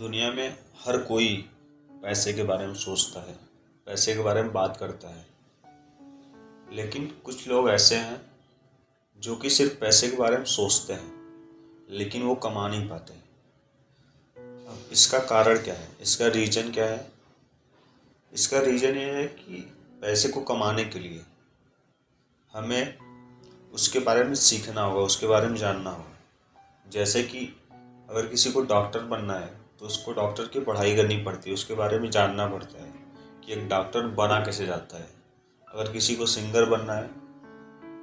दुनिया में हर कोई पैसे के बारे में सोचता है, पैसे के बारे में बात करता है। लेकिन कुछ लोग ऐसे हैं जो कि सिर्फ पैसे के बारे में सोचते हैं, लेकिन वो कमा नहीं पाते। अब इसका कारण क्या है? इसका रीज़न क्या है? इसका रीज़न ये है कि पैसे को कमाने के लिए हमें उसके बारे में सीखना होगा, उसके बारे में जानना होगा। जैसे कि अगर किसी को डॉक्टर बनना है तो उसको डॉक्टर की पढ़ाई करनी पड़ती है, उसके बारे में जानना पड़ता है कि एक डॉक्टर बना कैसे जाता है। अगर किसी को सिंगर बनना है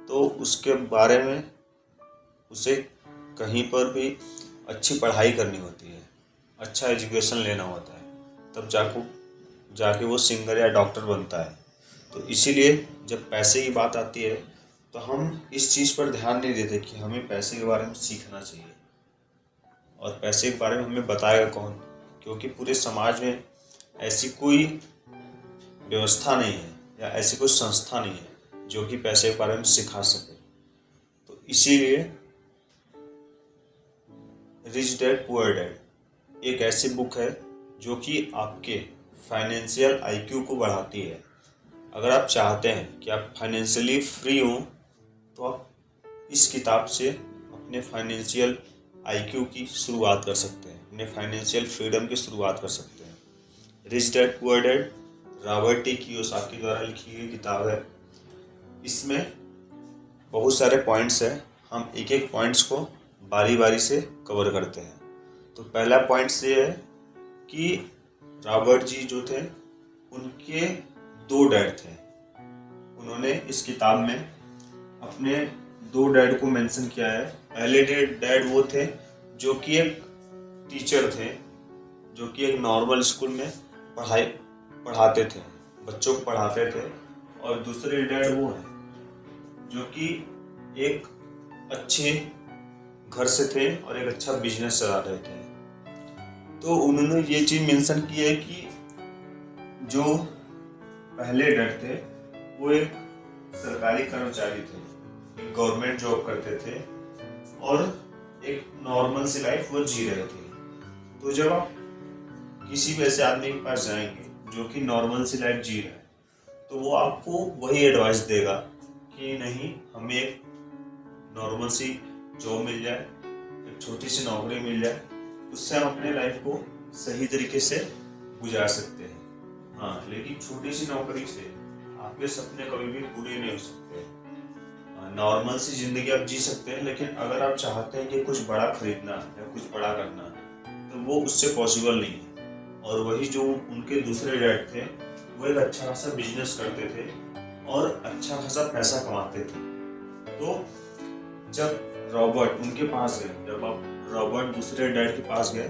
तो उसके बारे में उसे कहीं पर भी अच्छी पढ़ाई करनी होती है, अच्छा एजुकेशन लेना होता है, तब जाके वो सिंगर या डॉक्टर बनता है। तो इसीलिए जब पैसे की बात आती है तो हम इस चीज़ पर ध्यान नहीं देते कि हमें पैसे के बारे में सीखना चाहिए। और पैसे के बारे में हमें बताएगा कौन? क्योंकि पूरे समाज में ऐसी कोई व्यवस्था नहीं है या ऐसी कोई संस्था नहीं है जो कि पैसे के बारे में सिखा सके। तो इसीलिए रिच डैड पुअर डैड एक ऐसी बुक है जो कि आपके फाइनेंशियल आईक्यू को बढ़ाती है। अगर आप चाहते हैं कि आप फाइनेंशियली फ्री हों तो आप इस किताब से अपने फाइनेंशियल आईक्यू की शुरुआत कर सकते हैं, अपने फाइनेंशियल फ्रीडम की शुरुआत कर सकते हैं। Rich dad poor dad Robert T Kiyosaki द्वारा लिखी हुई किताब है। इसमें बहुत सारे पॉइंट्स हैं, हम एक एक पॉइंट्स को बारी बारी से कवर करते हैं। तो पहला पॉइंट्स ये है कि रॉबर्ट जी जो थे उनके 2 डैड थे। उन्होंने इस किताब में अपने 2 डैड को मेंशन किया है। पहले डैड वो थे जो कि एक टीचर थे, जो कि एक नॉर्मल स्कूल में पढ़ाते थे, बच्चों को पढ़ाते थे। और दूसरे डैड वो हैं जो कि एक अच्छे घर से थे और एक अच्छा बिजनेस चला रहे थे। तो उन्होंने ये चीज़ मेंशन की है कि जो पहले डैड थे वो एक सरकारी कर्मचारी थे, एक गवर्नमेंट जॉब करते थे और एक नॉर्मल सी लाइफ वो जी रहे थे। तो जब आप किसी भी ऐसे आदमी के पास जाएंगे जो कि नॉर्मल सी लाइफ जी रहा है तो वो आपको वही एडवाइस देगा कि नहीं, हमें एक नॉर्मल सी जॉब मिल जाए, एक छोटी सी नौकरी मिल जाए, उससे हम अपने लाइफ को सही तरीके से गुजार सकते हैं। हाँ, लेकिन छोटी सी नौकरी से आपके सपने कभी भी पूरे नहीं हो सकते। नॉर्मल सी जिंदगी आप जी सकते हैं, लेकिन अगर आप चाहते हैं कि कुछ बड़ा खरीदना या कुछ बड़ा करना तो वो उससे पॉसिबल नहीं है। और वही जो उनके दूसरे डैड थे वो एक अच्छा खासा बिजनेस करते थे और अच्छा खासा पैसा कमाते थे। तो जब रॉबर्ट उनके पास गए, जब आप रॉबर्ट दूसरे डैड के पास गए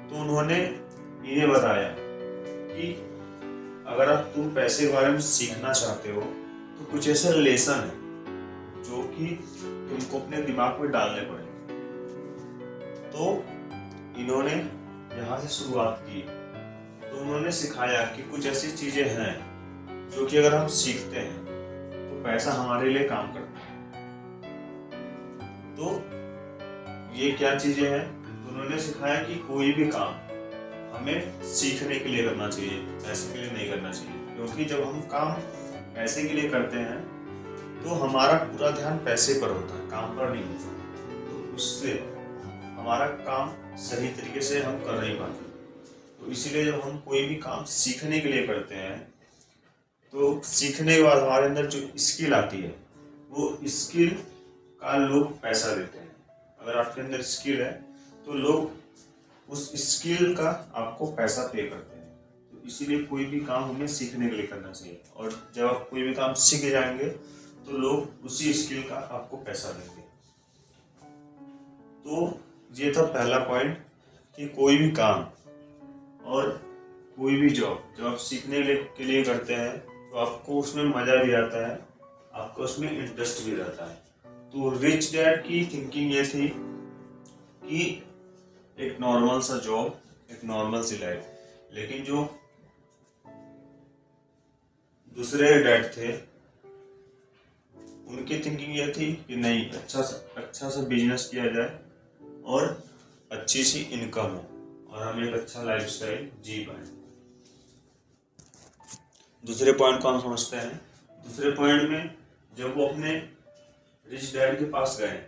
तो उन्होंने इन्हें बताया कि अगर तुम पैसे के बारे में सीखना चाहते हो तो कुछ ऐसे लेसन है जो कि तुमको अपने दिमाग में डालने पड़ेंगे। तो इन्होंने यहाँ से शुरुआत की। तो उन्होंने सिखाया कि कुछ ऐसी चीजें हैं जो कि अगर हम सीखते हैं तो पैसा हमारे लिए काम करता है। तो ये क्या चीजें हैं? तो उन्होंने सिखाया कि कोई भी काम हमें सीखने के लिए करना चाहिए, पैसे के लिए नहीं करना चाहिए। क्योंकि जब हम काम पैसे के लिए करते हैं तो हमारा पूरा ध्यान पैसे पर होता है, काम पर नहीं होता। तो उससे हमारा काम सही तरीके से हम कर नहीं पाते। तो इसीलिए जब हम कोई भी काम सीखने के लिए करते हैं तो सीखने के बाद हमारे अंदर जो स्किल आती है वो स्किल का लोग पैसा देते हैं। अगर आपके अंदर स्किल है तो लोग उस स्किल का आपको पैसा पे करते हैं। तो इसीलिए कोई भी काम हमें सीखने के लिए करना चाहिए। और जब आप कोई भी काम सीख जाएंगे तो लोग उसी स्किल का आपको पैसा देंगे। तो ये था पहला पॉइंट कि कोई भी काम और कोई भी जॉब जब आप सीखने के लिए करते हैं तो आपको उसमें मजा भी आता है, आपको उसमें इंटरेस्ट भी रहता है। तो रिच डैड की थिंकिंग ये थी कि एक नॉर्मल सा जॉब, एक नॉर्मल सी लाइफ। लेकिन जो दूसरे डैड थे उनकी थिंकिंग ये थी कि नहीं, अच्छा सा बिजनेस किया जाए और अच्छी सी इनकम हो और हम एक अच्छा लाइफस्टाइल जी पाए। दूसरे पॉइंट को हम समझते हैं। दूसरे पॉइंट में जब वो अपने रिच डैड के पास गए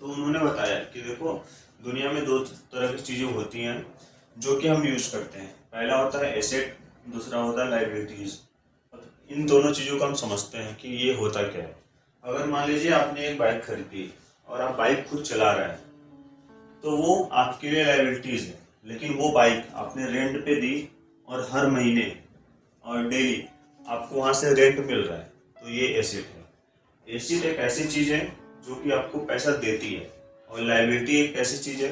तो उन्होंने बताया कि देखो, दुनिया में दो तरह की चीज़ें होती हैं जो कि हम यूज़ करते हैं। पहला होता है एसेट, दूसरा होता है लाइबिलिटीज़। इन दोनों चीज़ों को हम समझते हैं कि ये होता क्या है। अगर मान लीजिए आपने एक बाइक खरीदी और आप बाइक खुद चला रहे हैं तो वो आपके लिए लाइबिलिटीज़ है, लेकिन वो बाइक आपने रेंट पे दी और हर महीने और डेली आपको वहाँ से रेंट मिल रहा है, तो ये एसेट है। एसेट एक ऐसी चीज़ है जो कि आपको पैसा देती है, और लाइबिलिटी एक ऐसी चीज़ है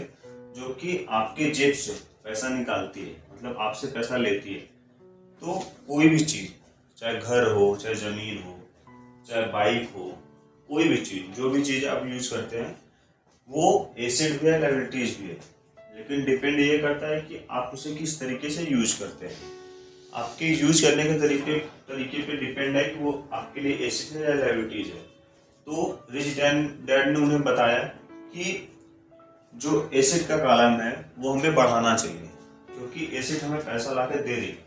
जो कि आपके जेब से पैसा निकालती है, मतलब आपसे पैसा लेती है। तो कोई भी चीज़, चाहे घर हो, चाहे ज़मीन हो, चाहे बाइक हो, कोई भी चीज़, जो भी चीज़ आप यूज़ करते हैं वो एसेट भी है, लाइबिलिटीज भी है। लेकिन डिपेंड ये करता है कि आप उसे किस तरीके से यूज करते हैं। आपके यूज करने के तरीके पे डिपेंड है कि वो आपके लिए एसेट है या लाइबिलिटीज है। तो रिच डैड ने उन्हें बताया कि जो एसेट का कॉलम है वो हमें बढ़ाना चाहिए, क्योंकि एसेट हमें पैसा ला के दे रही है,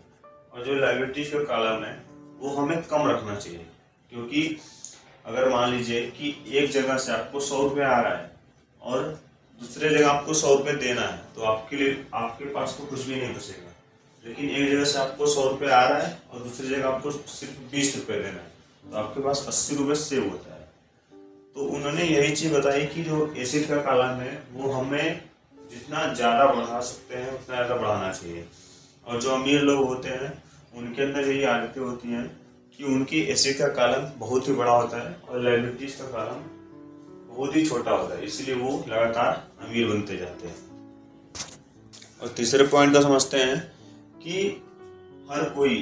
और जो लाइबिलिटीज का कॉलम है वो हमें कम रखना चाहिए। क्योंकि अगर मान लीजिए कि एक जगह से आपको 100 रुपये आ रहा है और दूसरे जगह आपको 100 रुपये देना है, तो आपके पास तो कुछ भी नहीं बचेगा। लेकिन एक जगह से आपको 100 रुपये आ रहा है और दूसरी जगह आपको सिर्फ 20 रुपये देना है, तो आपके पास 80 रुपये सेव होता है। तो उन्होंने यही चीज़ बताई कि जो एसिड का कॉलम है वो हमें जितना ज़्यादा बढ़ा सकते हैं उतना ज़्यादा बढ़ाना चाहिए। और जो अमीर लोग होते हैं उनके अंदर यही आदतें होती हैं कि उनकी एसिड का कॉलम बहुत ही बड़ा होता है और लाइबिलिटीज का कॉलम बहुत ही छोटा होता है, इसलिए वो लगातार अमीर बनते जाते हैं। और तीसरे पॉइंट का समझते हैं कि हर कोई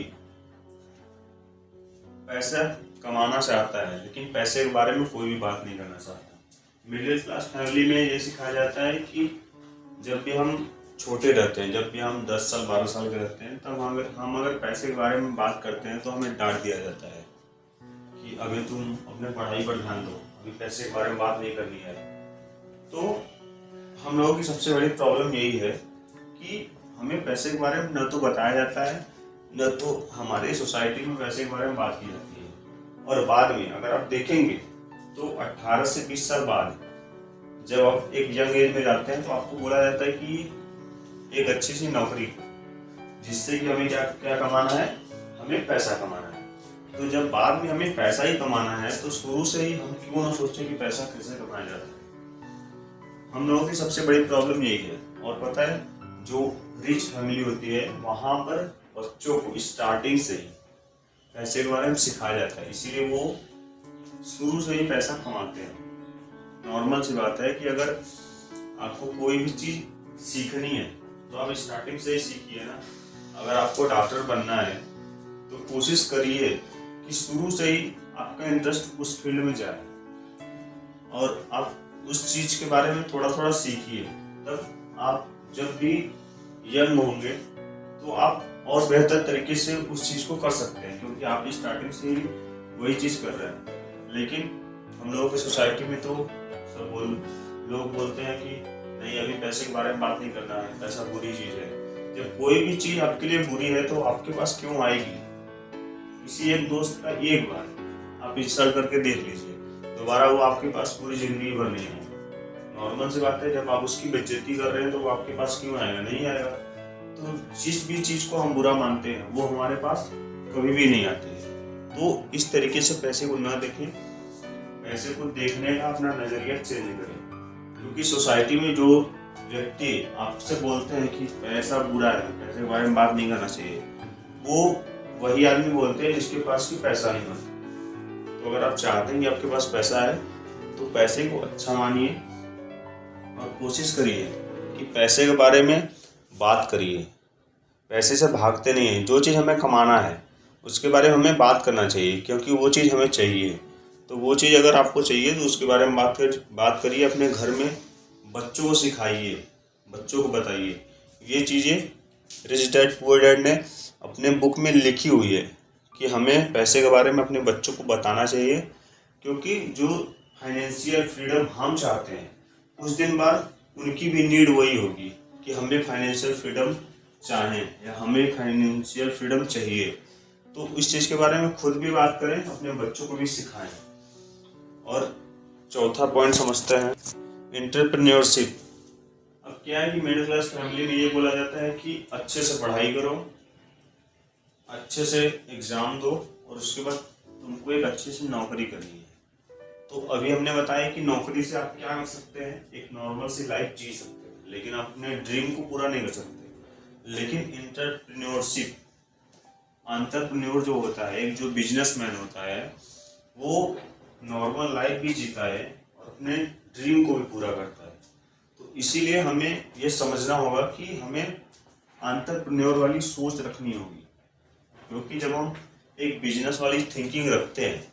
पैसा कमाना चाहता है, लेकिन पैसे के बारे में कोई भी बात नहीं करना चाहता। मिडिल क्लास फैमिली में ये सिखाया जाता है कि जब भी हम छोटे रहते हैं, जब भी हम 10 साल 12 साल के रहते हैं, तब हम अगर पैसे के बारे में बात करते हैं तो हमें डांट दिया जाता है कि अभी तुम अपने पढ़ाई पर ध्यान दो, अभी पैसे के बारे में बात नहीं करनी है। तो हम लोगों की सबसे बड़ी प्रॉब्लम यही है कि हमें पैसे के बारे में न तो बताया जाता है, न तो हमारे सोसाइटी में पैसे के बारे में बात की जाती है। और बाद में अगर आप देखेंगे तो 18 से 20 साल बाद जब आप एक यंग एज में जाते हैं तो आपको बोला जाता है कि एक अच्छी सी नौकरी, जिससे कि हमें क्या क्या कमाना है, हमें पैसा कमाना है। तो जब बाद में हमें पैसा ही कमाना है तो शुरू से ही हम क्यों ना सोचें कि पैसा कैसे कमाया जाता है। हम लोगों की सबसे बड़ी प्रॉब्लम यही है। और पता है, जो रिच फैमिली होती है वहाँ पर बच्चों को स्टार्टिंग से ही पैसे के बारे में सिखाया जाता है, इसीलिए वो शुरू से ही पैसा कमाते हैं। नॉर्मल सी बात है कि अगर आपको कोई भी चीज़ सीखनी है तो आप स्टार्टिंग से ही सीखिए ना। अगर आपको डॉक्टर बनना है तो कोशिश करिए कि शुरू से ही आपका इंटरेस्ट उस फील्ड में जाए और आप उस चीज़ के बारे में थोड़ा थोड़ा सीखिए। तब आप जब भी यंग होंगे तो आप और बेहतर तरीके से उस चीज़ को कर सकते हैं, क्योंकि आप स्टार्टिंग से ही वही चीज़ कर रहे हैं। लेकिन हम लोगों की सोसाइटी में तो लोग बोलते हैं कि नहीं, अभी पैसे के बारे में बात नहीं करना है, पैसा बुरी चीज़ है। जब कोई भी चीज़ आपके लिए बुरी है तो आपके पास क्यों आएगी। किसी एक दोस्त का एक बार आप इंसल्ट करके देख लीजिए, दोबारा वो आपके पास पूरी जिंदगी भर नहीं है। नॉर्मल सी बात है, जब आप उसकी बेइज्जती कर रहे हैं तो वो आपके पास क्यों आएगा, नहीं आएगा। तो जिस भी चीज़ को हम बुरा मानते हैं वो हमारे पास कभी भी नहीं आती है। तो इस तरीके से पैसे को ना देखें, पैसे को देखने का अपना नज़रिया चेंज करें। क्योंकि सोसाइटी में जो व्यक्ति आपसे बोलते हैं कि पैसा बुरा है, पैसे के बारे में बात नहीं करना चाहिए, वो वही आदमी बोलते हैं जिसके पास की पैसा नहीं होता। तो अगर आप चाहते हैं कि आपके पास पैसा है तो पैसे को अच्छा मानिए और कोशिश करिए कि पैसे के बारे में बात करिए। पैसे से भागते नहीं हैं। जो चीज़ हमें कमाना है उसके बारे में हमें बात करना चाहिए, क्योंकि वो चीज़ हमें चाहिए। तो वो चीज़ अगर आपको चाहिए तो उसके बारे में बात करिए। अपने घर में बच्चों को सिखाइए, बच्चों को बताइए। ये चीज़ें रिच डैड पुअर डैड ने अपने बुक में लिखी हुई है कि हमें पैसे के बारे में अपने बच्चों को बताना चाहिए, क्योंकि जो फाइनेंशियल फ्रीडम हम चाहते हैं कुछ दिन बाद उनकी भी नीड वही होगी कि हमें फाइनेंशियल फ्रीडम चाहें या हमें फाइनेंशियल फ्रीडम चाहिए, तो इस चीज़ के बारे में खुद भी बात करें, अपने बच्चों को भी सिखाएं। और चौथा पॉइंट समझते हैं, एंटरप्रेन्योरशिप। अब क्या है कि मिडिल क्लास फैमिली में ये बोला जाता है कि अच्छे से पढ़ाई करो, अच्छे से एग्ज़ाम दो और उसके बाद तुमको एक अच्छी सी नौकरी करनी है। तो अभी हमने बताया कि नौकरी से आप क्या कर सकते हैं, एक नॉर्मल सी लाइफ जी सकते हैं, लेकिन आप अपने ड्रीम को पूरा नहीं कर सकते। लेकिन एंटरप्रेन्योरशिप, एंटरप्रेन्योर जो होता है, एक जो बिजनेसमैन होता है, वो नॉर्मल लाइफ भी जीता है और अपने ड्रीम को भी पूरा करता है। तो इसीलिए हमें ये समझना होगा कि हमें एंटरप्रेन्योर वाली सोच रखनी होगी, क्योंकि जब हम एक बिजनेस वाली थिंकिंग रखते हैं,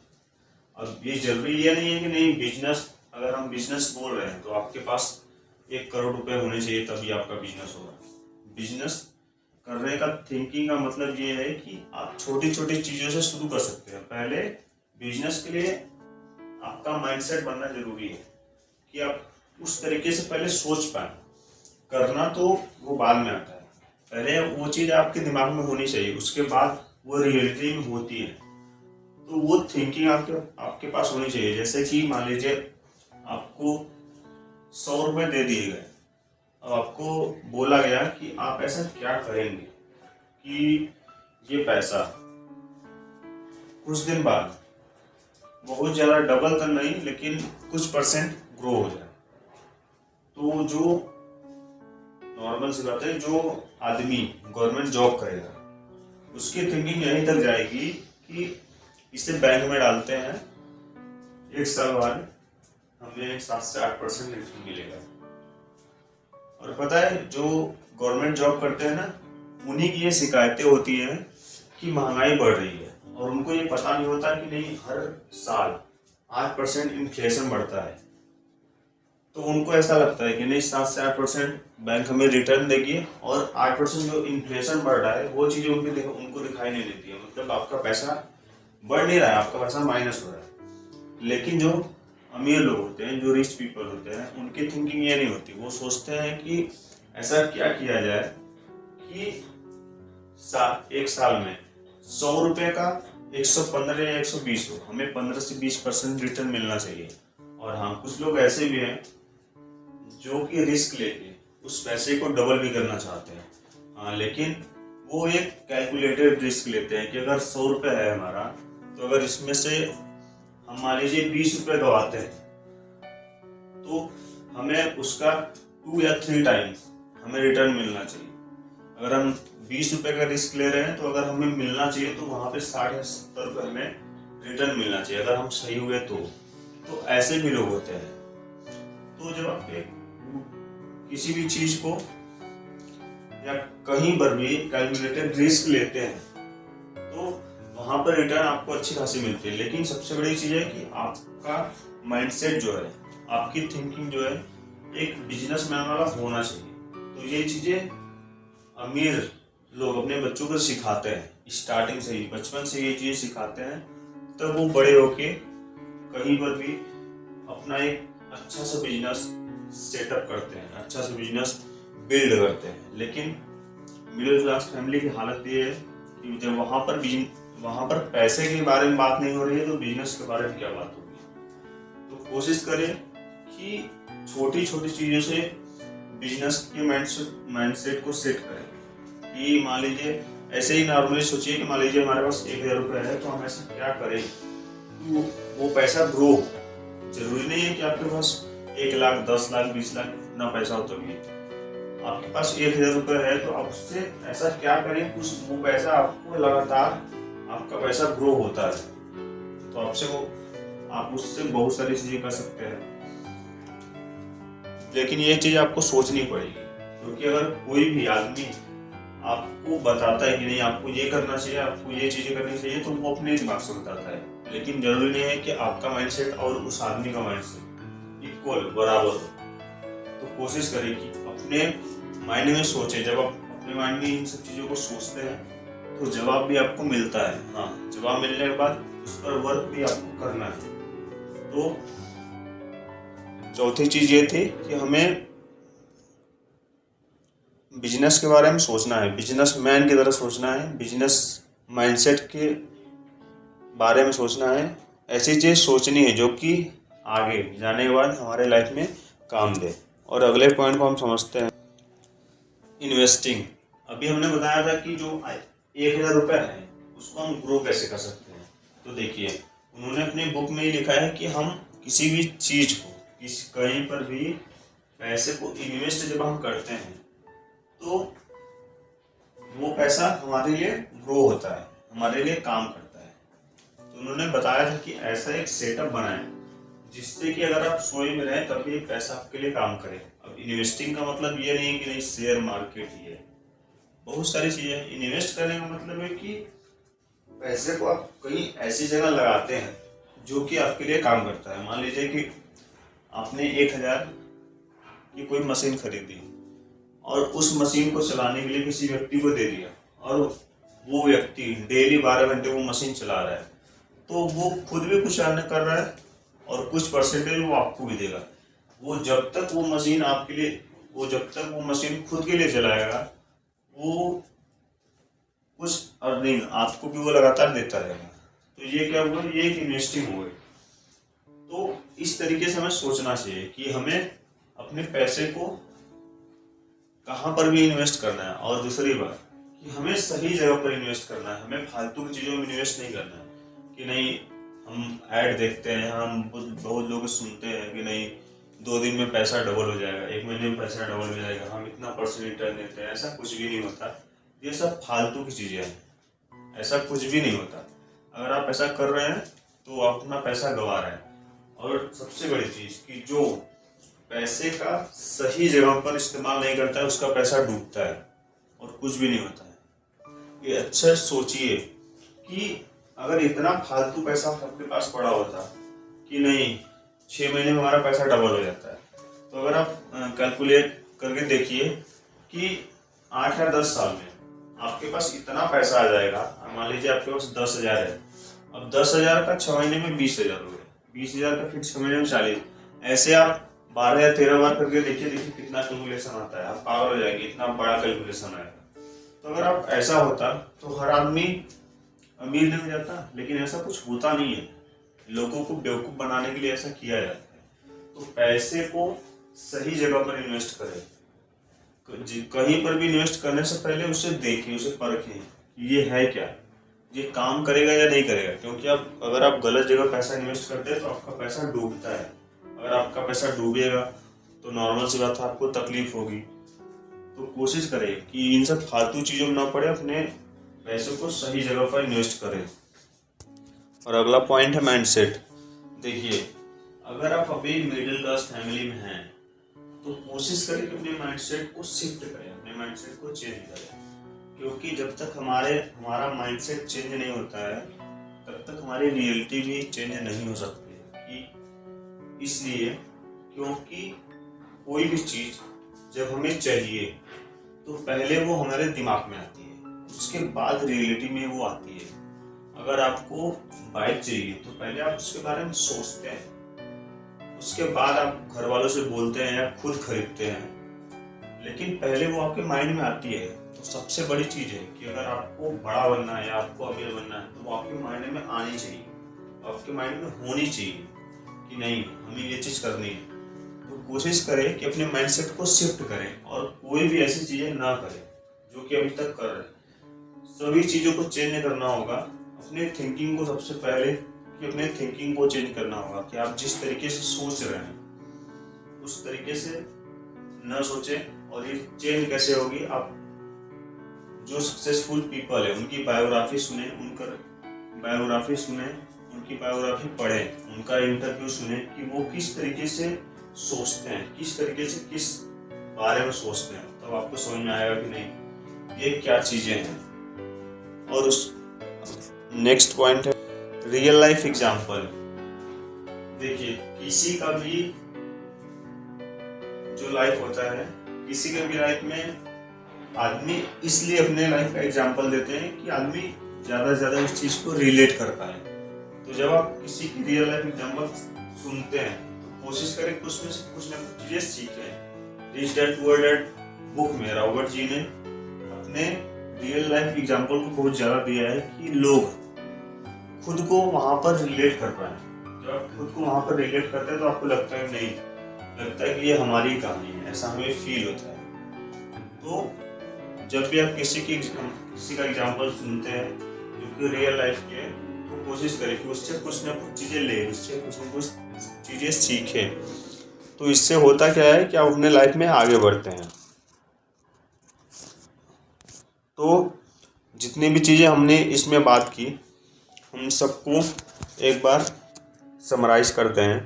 अब ये जरूरी ये नहीं है कि नहीं बिजनेस, अगर हम बिजनेस बोल रहे हैं तो आपके पास 1 करोड़ रुपए होने चाहिए तभी आपका बिजनेस होगा। बिजनेस करने का थिंकिंग का मतलब ये है कि आप छोटी छोटी चीज़ों से शुरू कर सकते हैं। पहले बिजनेस के लिए आपका माइंडसेट बनना जरूरी है कि आप उस तरीके से पहले सोच पाए। करना तो वो बाद में आता है, पहले वो चीज़ आपके दिमाग में होनी चाहिए, उसके बाद वो रियलिटी में होती है। तो वो थिंकिंग आपके पास होनी चाहिए। जैसे कि मान लीजिए आपको 100 रुपये दे दिए गए, अब आपको बोला गया कि आप ऐसा क्या करेंगे कि ये पैसा कुछ दिन बाद बहुत ज़्यादा डबल तो नहीं लेकिन कुछ % ग्रो हो जाए। तो जो नॉर्मल सी बात है, जो आदमी गवर्नमेंट जॉब करेगा उसकी थिंकिंग यहीं तक जाएगी कि इसे बैंक में डालते हैं, 1 साल बाद हमें 7 से 8% रिटर्न मिलेगा। और पता है जो गवर्नमेंट जॉब करते हैं ना, उन्हीं की ये शिकायतें होती हैं कि महंगाई बढ़ रही है और उनको ये पता नहीं होता कि नहीं हर साल 8% इन्फ्लेशन बढ़ता है। तो उनको ऐसा लगता है कि नहीं 7 से 8% बैंक हमें रिटर्न देगी और 8% जो इन्फ्लेशन बढ़ रहा है वो चीज़ें उनको दिखाई नहीं देती है। मतलब आपका पैसा बढ़ नहीं रहा है, आपका पैसा माइनस हो रहा है। लेकिन जो अमीर लोग होते हैं, जो रिच पीपल होते हैं, उनकी थिंकिंग ये नहीं होती। वो सोचते हैं कि ऐसा क्या किया जाए कि 1 साल में 100 रुपये का 115 या 120 हो, हमें 15 से 20% रिटर्न मिलना चाहिए। और हाँ, कुछ लोग ऐसे भी हैं जो कि रिस्क लेके उस पैसे को डबल भी करना चाहते हैं। हाँ, लेकिन वो एक कैलकुलेटेड रिस्क लेते हैं कि अगर 100 रुपये है हमारा, तो अगर इसमें से हम मान लीजिए 20 रुपये गवाते हैं तो हमें उसका 2 या 3 टाइम्स हमें रिटर्न मिलना चाहिए। अगर हम 20 रुपये का रिस्क ले रहे हैं तो अगर हमें मिलना चाहिए तो वहाँ पे 60 या 70 रुपये हमें रिटर्न मिलना चाहिए, अगर हम सही हुए तो ऐसे भी लोग होते हैं। तो जब आप किसी भी चीज़ को या कहीं पर भी कैलकुलेटेड रिस्क लेते हैं तो वहाँ पर रिटर्न आपको अच्छी खासी मिलती है। लेकिन सबसे बड़ी चीज़ है कि आपका माइंडसेट जो है, आपकी थिंकिंग जो है एक बिजनेसमैन वाला होना चाहिए। तो ये चीज़ें अमीर लोग अपने बच्चों को सिखाते हैं, स्टार्टिंग से ही, बचपन से ये चीज़ सिखाते हैं, तब वो बड़े होके कहीं पर भी अपना एक अच्छा सा बिजनेस सेटअप करते हैं, अच्छा सा बिजनेस बिल्ड करते हैं। लेकिन मिडिल क्लास फैमिली की हालत ये है कि जब वहाँ पर पैसे के बारे में बात नहीं हो रही है तो बिजनेस के बारे में क्या बात होगी। तो कोशिश करें कि छोटी छोटी चीज़ों से बिजनेस के माइंडसेट को सेट करें। कि मान लीजिए ऐसे ही नॉर्मली सोचिए कि मान लीजिए हमारे पास 1000 रुपये है, तो हम ऐसा क्या करें तो वो पैसा ग्रो। जरूरी नहीं है कि आपके पास 1 लाख 10 लाख 20 लाख इतना पैसा हो, तो भी आपके पास 1000 रुपये है तो आप उससे ऐसा क्या करें कुछ वो पैसा आपको लगातार आपका पैसा ग्रो होता है। तो आप उससे बहुत सारी चीजें कर सकते हैं। लेकिन ये चीज आपको सोचनी पड़ेगी, क्योंकि अगर कोई भी आदमी आपको बताता है कि नहीं आपको ये करना चाहिए, आपको ये चीजें करनी चाहिए, तो वो अपने दिमाग से बताता है। लेकिन जरूरी नहीं है कि आपका माइंडसेट और उस आदमी का माइंडसेट इक्वल बराबर हो। तो कोशिश करें कि अपने माइंड में सोचें। जब आप अपने माइंड में इन सब चीज़ों को सोचते हैं तो जवाब भी आपको मिलता है। हाँ, जवाब मिलने के बाद उस पर वर्क भी आपको करना है। तो चौथी चीज़ ये थी कि हमें बिजनेस के बारे में सोचना है, बिजनेसमैन की तरह सोचना है, बिजनेस माइंडसेट के बारे में सोचना है। ऐसी चीज़ सोचनी है जो कि आगे जाने के बाद हमारे लाइफ में काम दे। और अगले पॉइंट को हम समझते हैं, इन्वेस्टिंग। अभी हमने बताया था कि जो 1,000 रुपये है उसको हम ग्रो कैसे कर सकते हैं। तो देखिए, उन्होंने अपनी बुक में ही लिखा है कि हम किसी भी चीज़ को कहीं पर भी पैसे को इन्वेस्ट जब हम करते हैं तो वो पैसा हमारे लिए ग्रो होता है, हमारे लिए काम करता है। तो उन्होंने बताया था कि ऐसा एक सेटअप बनाएं जिससे कि अगर आप सोए में रहें तब भी पैसा आपके लिए काम करे। अब इन्वेस्टिंग का मतलब ये नहीं है कि नहीं शेयर मार्केट ही है, बहुत सारी चीज़ें। इन्वेस्ट करने का मतलब है कि पैसे को आप कहीं ऐसी जगह लगाते हैं जो कि आपके लिए काम करता है। मान लीजिए कि आपने 1,000 की कोई मशीन खरीदी और उस मशीन को चलाने के लिए किसी व्यक्ति को दे दिया और वो व्यक्ति डेली 12 घंटे वो मशीन चला रहा है, तो वो खुद भी कुछ अर्न कर रहा है और कुछ परसेंटेज वो आपको भी देगा। वो जब तक वो मशीन आपके लिए, वो जब तक वो मशीन खुद के लिए चलाएगा, वो कुछ अर्निंग आपको भी वो लगातार देता रहेगा। तो ये क्या हुआ, ये एक इन्वेस्टिंग हुआ। तो इस तरीके से हमें सोचना चाहिए कि हमें अपने पैसे को कहाँ पर भी इन्वेस्ट करना है। और दूसरी बात कि हमें सही जगह पर इन्वेस्ट करना है, हमें फालतू की चीज़ों में इन्वेस्ट नहीं करना है कि नहीं हम ऐड देखते हैं, हम बहुत लोग सुनते हैं कि नहीं 2 दिन में पैसा डबल हो जाएगा, 1 महीने में पैसा डबल हो जाएगा, हम इतना % रिटर्न देते हैं। ऐसा कुछ भी नहीं होता, ये सब फालतू की चीज़ें हैं, ऐसा कुछ भी नहीं होता। अगर आप ऐसा कर रहे हैं तो आप अपना पैसा गंवा रहे हैं। और सबसे बड़ी चीज़ कि जो पैसे का सही जगह पर इस्तेमाल नहीं करता है उसका पैसा डूबता है और कुछ भी नहीं होता है। ये अच्छा सोचिए कि अगर इतना फालतू पैसा आपके पास पड़ा होता कि नहीं 6 महीने में हमारा पैसा डबल हो जाता है, तो अगर आप कैलकुलेट करके देखिए कि 8 या 10 साल में आपके पास इतना पैसा आ जाएगा। मान लीजिए आपके पास 10,000 है, अब 10,000 का 6 महीने में 20,000 हो गया, 20,000 का फिर 6 महीने में 40। ऐसे आप 12 या 13 बार करके देखिए कितना कैलकुलेशन आता है, आप पागल हो जाएंगे, इतना बड़ा कैलकुलेशन आएगा। तो अगर आप ऐसा होता तो हर आदमी अमीर नहीं हो जाता, लेकिन ऐसा कुछ होता नहीं है। लोगों को बेवकूफ़ बनाने के लिए ऐसा किया जाता है। तो पैसे को सही जगह पर इन्वेस्ट करें, कहीं पर भी इन्वेस्ट करने से पहले उसे देखें, उसे परखें ये है क्या, ये काम करेगा या नहीं करेगा। क्योंकि आप अगर आप गलत जगह पैसा इन्वेस्ट करते हैं तो आपका पैसा डूबता है। अगर आपका पैसा डूबेगा तो नॉर्मल सी बात है आपको तकलीफ होगी। तो कोशिश करें कि इन सब फालतू चीज़ों में ना पड़े, अपने पैसों को सही जगह पर इन्वेस्ट करें। और अगला पॉइंट है माइंडसेट। देखिए, अगर आप अभी मिडिल क्लास फैमिली में हैं तो कोशिश करें कि अपने माइंडसेट को शिफ्ट करें, अपने माइंडसेट को चेंज करें। क्योंकि जब तक हमारा माइंडसेट चेंज नहीं होता है तब तक हमारी रियलिटी भी चेंज नहीं हो सकती कि इसलिए क्योंकि कोई भी चीज़ जब हमें चाहिए तो पहले वो हमारे दिमाग में आती है, उसके बाद रियलिटी में वो आती है। अगर आपको बाइक चाहिए तो पहले आप उसके बारे में सोचते हैं, उसके बाद आप घर वालों से बोलते हैं या खुद खरीदते हैं, लेकिन पहले वो आपके माइंड में आती है। तो सबसे बड़ी चीज़ है कि अगर आपको बड़ा बनना है या आपको अमीर बनना है तो वो आपके माइंड में आनी चाहिए, आपके माइंड में होनी चाहिए कि नहीं हमें ये चीज़ करनी है। तो कोशिश करें कि अपने माइंडसेट को शिफ्ट करें और कोई भी ऐसी चीज़ें ना करें जो कि अभी तक कर रहे हैं। सभी चीज़ों को चेंज करना होगा। अपने थिंकिंग को सबसे पहले कि अपने थिंकिंग को चेंज करना होगा कि आप जिस तरीके से सोच रहे हैं उस तरीके से न सोचें। और ये चेंज कैसे होगी, आप जो सक्सेसफुल पीपल है उनकी बायोग्राफी सुने, उनकी बायोग्राफी पढ़ें, उनका इंटरव्यू सुने कि वो किस तरीके से सोचते हैं, किस तरीके से किस बारे में सोचते हैं। तब आपको समझ में आएगा कि नहीं ये क्या चीज़ें हैं। और उस नेक्स्ट पॉइंट है रियल लाइफ एग्जाम्पल। देखिए, किसी का भी जो लाइफ होता है, किसी के भी लाइफ में आदमी इसलिए अपने लाइफ का एग्जाम्पल देते हैं कि आदमी ज़्यादा से ज़्यादा उस चीज़ को रिलेट कर पाए। तो जब आप किसी की रियल लाइफ एग्जाम्पल सुनते हैं तो कोशिश करें कि उसमें से कुछ ना कुछ चीज़ें सीखें। Rich dad poor dad book में रॉबर्ट जी ने अपने रियल लाइफ एग्जाम्पल को बहुत ज़्यादा दिया है कि लोग खुद को वहाँ पर रिलेट कर पाए। जब आप खुद को वहाँ पर रिलेट करते हैं तो आपको लगता है नहीं, लगता है कि ये हमारी कहानी है, ऐसा हमें फील होता है। तो जब भी आप किसी का एग्जाम्पल सुनते हैं जो कि रियल लाइफ के, तो कोशिश करें कि उससे कुछ ना कुछ चीज़ें लें, उससे कुछ ना कुछ चीज़ें सीखें। तो इससे होता क्या है कि आप अपने लाइफ में आगे बढ़ते हैं। तो जितनी भी चीज़ें हमने इसमें बात की, हम सबको एक बार समराइज करते हैं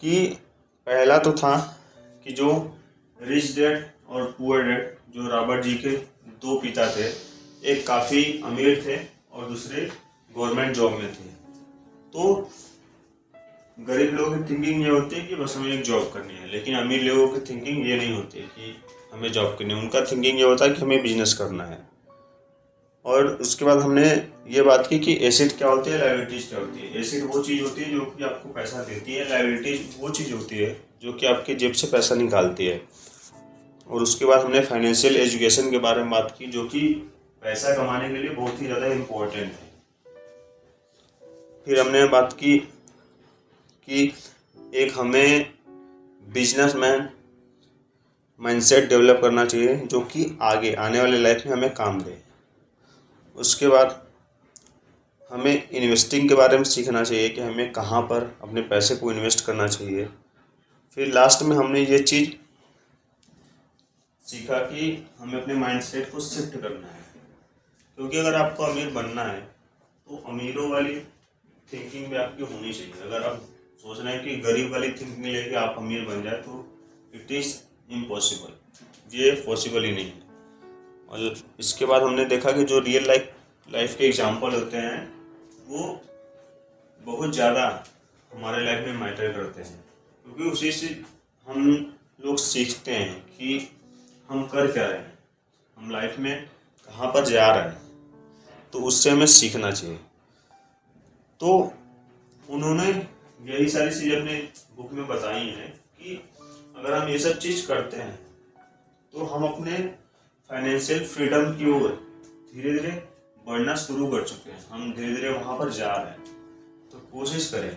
कि पहला तो था कि जो रिच डैड और पुअर डैड, जो रॉबर्ट जी के दो पिता थे, एक काफ़ी अमीर थे और दूसरे गवर्नमेंट जॉब में थे। तो गरीब लोगों की थिंकिंग ये होती है कि बस हमें एक जॉब करनी है, लेकिन अमीर लोगों की थिंकिंग ये नहीं होती कि हमें जॉब करनी है। उनका थिंकिंग ये होता है कि हमें बिजनेस करना है। और उसके बाद हमने ये बात की कि एसेट क्या होती है, लायबिलिटीज़ क्या होती है। एसेट वो चीज़ होती है जो कि आपको पैसा देती है, लायबिलिटीज़ वो चीज़ होती है जो कि आपके जेब से पैसा निकालती है। और उसके बाद हमने फाइनेंशियल एजुकेशन के बारे में बात की, जो कि पैसा कमाने के लिए बहुत ही ज़्यादा इम्पोर्टेंट है। फिर हमने बात की कि एक हमें बिजनेसमैन माइंडसेट डेवलप करना चाहिए जो कि आगे आने वाले लाइफ में हमें काम दे। उसके बाद हमें इन्वेस्टिंग के बारे में सीखना चाहिए कि हमें कहाँ पर अपने पैसे को इन्वेस्ट करना चाहिए। फिर लास्ट में हमने ये चीज़ सीखा कि हमें अपने माइंडसेट को शिफ्ट करना है, क्योंकि अगर आपको अमीर बनना है तो अमीरों वाली थिंकिंग भी आपकी होनी चाहिए। अगर आप सोच रहे हैं कि गरीब वाली थिंकिंग लेके आप अमीर बन जाए तो इट इज़ इम्पॉसिबल, ये पॉसिबल ही नहीं है। और इसके बाद हमने देखा कि जो रियल लाइफ के एग्जाम्पल होते हैं वो बहुत ज़्यादा हमारे लाइफ में मैटर करते हैं, क्योंकि उसी से हम लोग सीखते हैं कि हम कर क्या रहे हैं, हम लाइफ में कहाँ पर जा रहे हैं। तो उससे हमें सीखना चाहिए। तो उन्होंने यही सारी चीज़ें अपने बुक में बताई हैं कि अगर हम ये सब चीज़ करते हैं तो हम अपने फाइनेंशियल फ्रीडम की ओर धीरे धीरे बढ़ना शुरू कर चुके हैं, हम धीरे धीरे वहाँ पर जा रहे हैं। तो कोशिश करें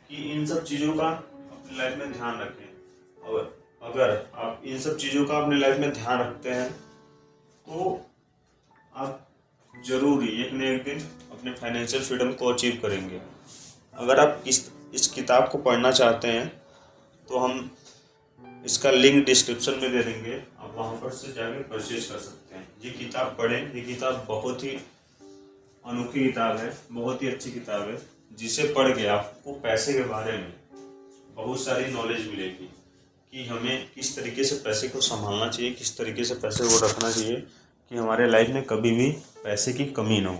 कि इन सब चीज़ों का अपनी लाइफ में ध्यान रखें। और अगर आप इन सब चीज़ों का अपनी लाइफ में ध्यान रखते हैं तो आप जरूर एक न एक दिन अपने फाइनेंशियल फ्रीडम को अचीव करेंगे। अगर आप इस किताब को पढ़ना चाहते हैं तो हम इसका लिंक डिस्क्रिप्शन में दे देंगे, आप वहाँ पर से जाकर परचेज कर सकते हैं। ये किताब पढ़ें, ये किताब बहुत ही अनोखी किताब है, बहुत ही अच्छी किताब है, जिसे पढ़ के आपको पैसे के बारे में बहुत सारी नॉलेज मिलेगी कि हमें किस तरीके से पैसे को संभालना चाहिए, किस तरीके से पैसे को रखना चाहिए कि हमारे लाइफ में कभी भी पैसे की कमी ना हो।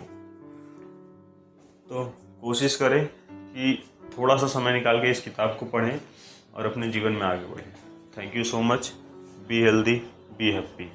तो कोशिश करें कि थोड़ा सा समय निकाल के इस किताब को पढ़ें और अपने जीवन में आगे बढ़ें। Thank you so much. Be healthy, be happy.